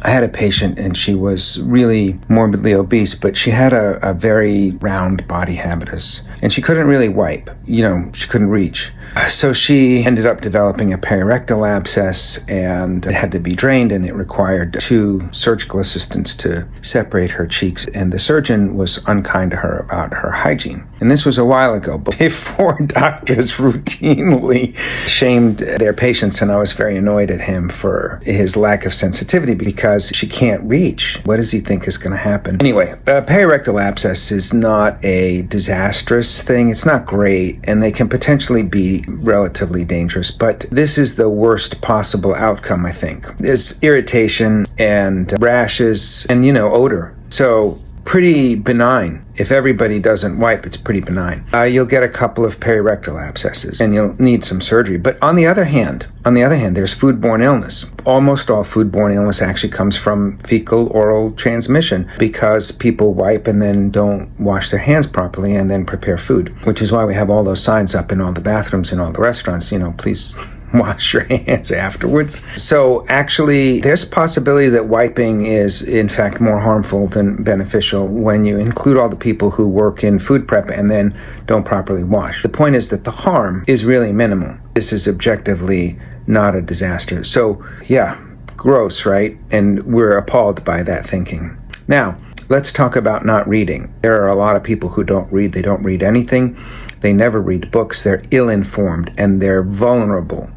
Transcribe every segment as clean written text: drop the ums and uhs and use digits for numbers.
I had a patient and she was really morbidly obese, but she had a very round body habitus and she couldn't really wipe, she couldn't reach. So she ended up developing a perirectal abscess and it had to be drained, and it required 2 surgical assistants to separate her cheeks, and the surgeon was unkind to her about her hygiene. And this was a while ago, but before doctors routinely shamed their patients, and I was very annoyed at him for his lack of sensitivity because she can't reach. What does he think is going to happen? Anyway, a perirectal abscess is not a disastrous thing. It's not great, and they can potentially be relatively dangerous, but this is the worst possible outcome, I think. There's irritation and rashes and, odor. So pretty benign. If everybody doesn't wipe, it's pretty benign. You'll get a couple of perirectal abscesses and you'll need some surgery. But on the other hand, there's foodborne illness. Almost all foodborne illness actually comes from fecal-oral transmission because people wipe and then don't wash their hands properly and then prepare food, which is why we have all those signs up in all the bathrooms in all the restaurants, please wash your hands afterwards. So actually, there's a possibility that wiping is, in fact, more harmful than beneficial when you include all the people who work in food prep and then don't properly wash. The point is that the harm is really minimal. This is objectively not a disaster. So, yeah, gross, right? And we're appalled by that thinking. Now, let's talk about not reading. There are a lot of people who don't read. They don't read anything. They never read books. They're ill-informed and they're vulnerable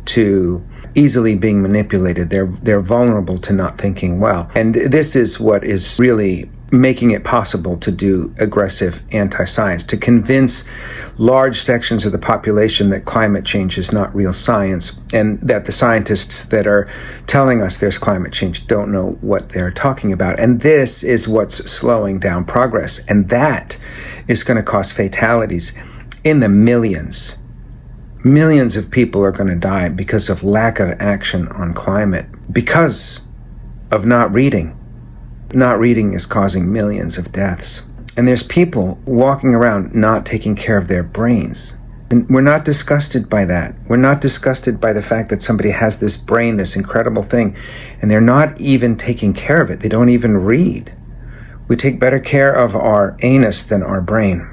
to easily being manipulated. They're vulnerable to not thinking well. And this is what is really making it possible to do aggressive anti-science, to convince large sections of the population that climate change is not real science, and that the scientists that are telling us there's climate change don't know what they're talking about. And this is what's slowing down progress. And that is going to cause fatalities in the millions. Millions of people are going to die because of lack of action on climate, because of not reading. Not reading is causing millions of deaths. And there's people walking around not taking care of their brains. And we're not disgusted by that. We're not disgusted by the fact that somebody has this brain, this incredible thing, and they're not even taking care of it. They don't even read. We take better care of our anus than our brain.